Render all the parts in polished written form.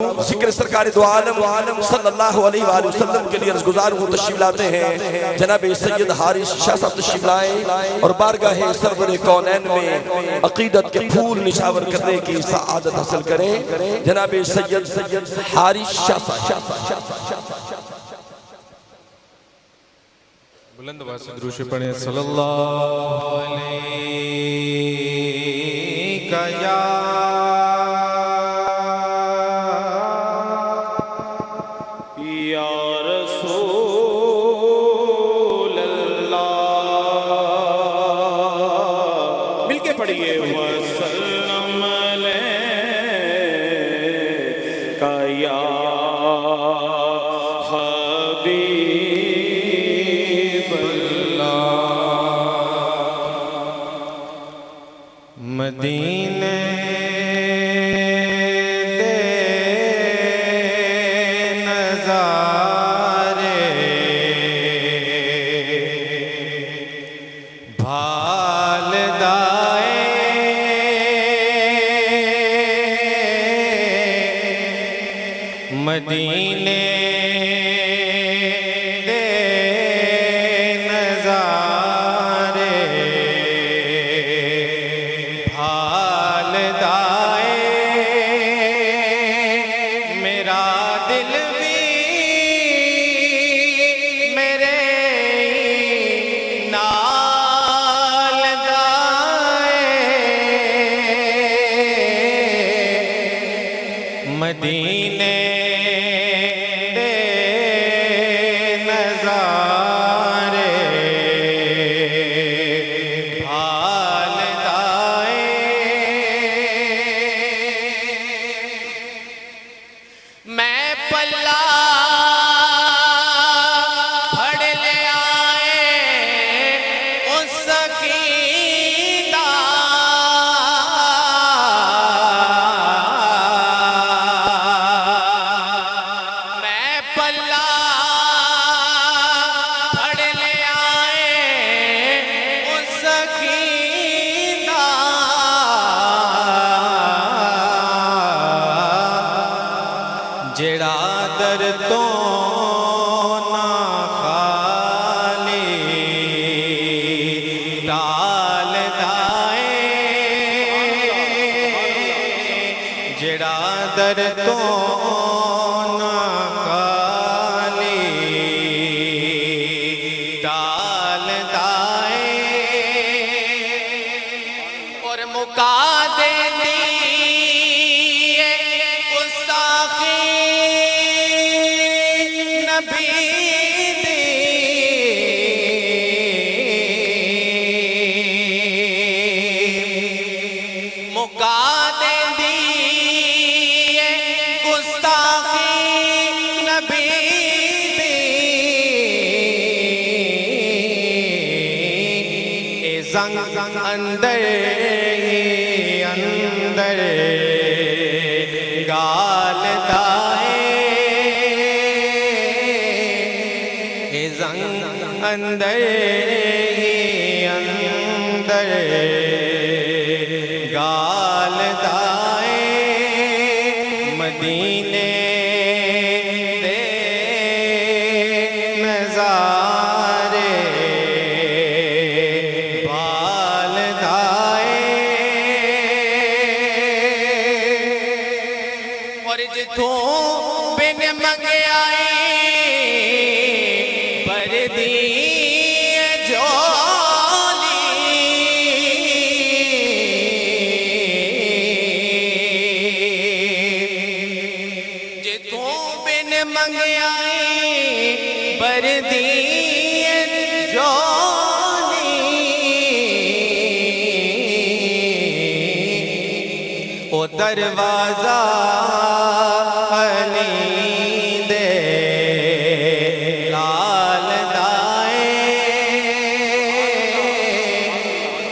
जिक्र सरकार दो आलम सल्लल्लाहु अलैहि वसल्लम के लिए अर्ज़गुज़ार हूँ। तशरीफ लाते हैं जनाब सैयद हारिस शाह साहब तशरीफ लाएं और बारगाह सरवर कौनैन में अकीदत के फूल निशावर करने की सआदत हासिल करें। जनाब सैयद हारिस शाह साहब बुलंद आवाज़ से दुरूद पढ़ें सल्लल्लाहु अलैहि या रसूल अल्लाह। मिलके पढ़िए वसल्लम अलैका या हबीब मदीने दे नज़ारे भाल दाए मदीने दे नज़ारे मेरा दिल भी मेरे नाल गाए मदीने दे नज़ारे भाल दाए मैं पल्ला फड़ ले आए उस सकीना मैं पल्ला फड़ ले आए उस सकीना जेड़ा दर तो ना खाली डाल दाए जेड़ा दर तो ना खाली डाल दाए और मुका दे मुका दे दी गुस्ताखी नबी दी ए जंग अंदर अंदर गाल दाए ए जंग अंदर अंदर गाल दाए मदीने दे नज़ारे भाल दाए और जिथों बिन मंगे आई पर दी मंगयाई बरदी जोनी ओ दरवाजा अली दे लाल दाए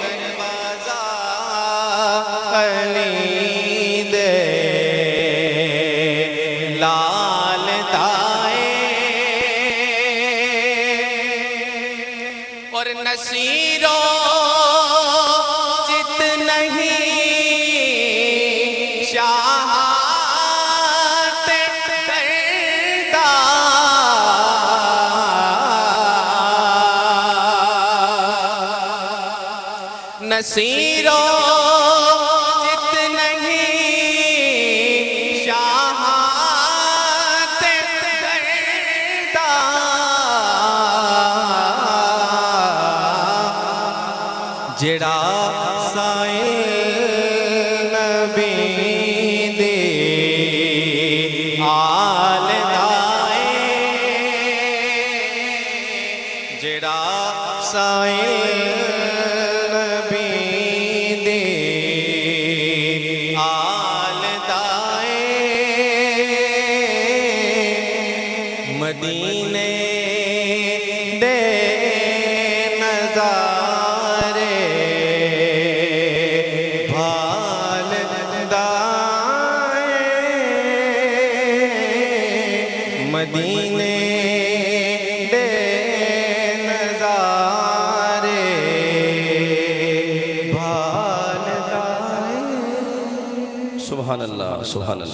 दरवाजा अली दे लाल दाए और नसीरो जित नहीं शाह नसीरों जित नहीं शाहात करदा जेड़ा साइल नबी दे आल दाए जेड़ा साइल नबी दे आल दाए मदीने दे नजारे भाल दाए मदीने दे नजारे भाल दाए। सुभान अल्लाह सुभान अल्लाह।